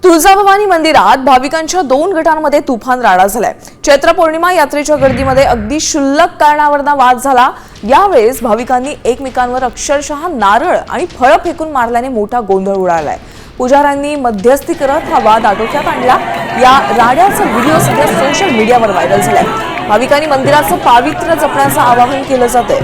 तुळजाभवानी मंदिरात भाविकांच्या 2 गटांमध्ये तुफान राडा झालाय। चैत्र पौर्णिमा यात्रेच्या गर्दीमध्ये अगदी क्षुल्लक कारणावरून वाद झाला। यावेळेस भाविकांनी एकमेकांवर अक्षरशः नारळ आणि फळं फेकून मारल्याने मोठा गोंधळ उडालाय। पुजाऱ्यांनी मध्यस्थी करत हा वाद आटोक्यात आणला। या राड्याचा व्हिडिओ सध्या सोशल मीडियावर व्हायरल झालाय। भाविकांनी मंदिराचं पावित्र्य जपण्याचं आवाहन केलं जातंय।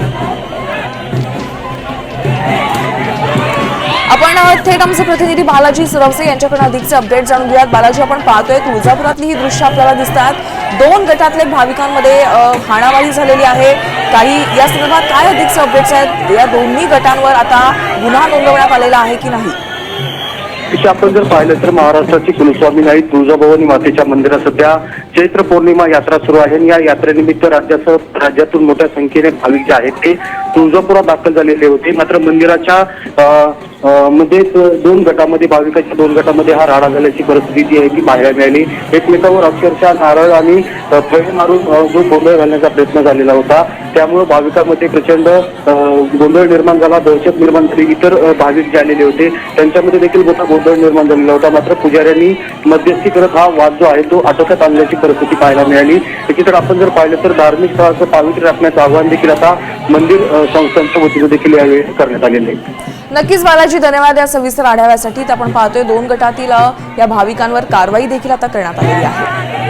आपण थेट आमचे प्रतिनिधी बालाजी सुरवसे यांच्याकडून अधिकचे अपडेट जाणून घेऊयात। बालाजी, आपण पाहतोय तुळजापुरातली ही दृश्य आपल्याला दिसतात। 2 गटातले भाविकांमध्ये हाणामारी झालेली आहे। काही या संदर्भात काय अधिकचे अपडेट्स आहेत? या दोन्ही गटांवर आता गुन्हा नोंदवण्यात आलेला आहे की नाही? आपण जर पाहिलं तर महाराष्ट्राची कुलस्वामी आई तुळजाभवानी मातेच्या मंदिरात सध्या चैत्र पौर्णिमा यात्रा सुरू आहे। या यात्रेनिमित्त राज्यातून मोठ्या संख्येने भाविक जे आहेत ते तुळजापुरात दाखल झालेले होते। मात्र मंदिराच्या मध्ये 2 गटामध्ये भाविकांच्या 2 गटामध्ये हा राडा झाल्याची परिस्थिती जी आहे ती पाहायला मिळाली। एकमेकांवर अक्षरशः नारळ आणि फळे मारून जो गोंधळ घालण्याचा प्रयत्न झालेला होता। त्यामुळे भाविकांमध्ये प्रचंड गोंधळ निर्माण झाला, दहशत निर्माण झाली। इतर भाविक जे आलेले होते त्यांच्यामध्ये देखील मोठा गोंधळ निर्माण झालेला होता। मात्र पुजाऱ्यांनी मध्यस्थी करत हा वाद जो आहे तो आटोक्यात आणण्याची परिस्थिती पाहायला मिळाली। एकीकडे आपण जर पाहिलं तर धार्मिक स्थळाचं पावित्र्य राखण्याचं आवाहन देखील आता मंदिर संस्थांच्या वतीने देखील यावेळी करण्यात आलेले आहे। नक्कीच बालाजी, धन्यवाद या सविस्तर आढाव्यासाठी। आपण पाहतोय 2 गटातील या भाविकांवर कारवाई देखील आता करण्यात आलेली आहे।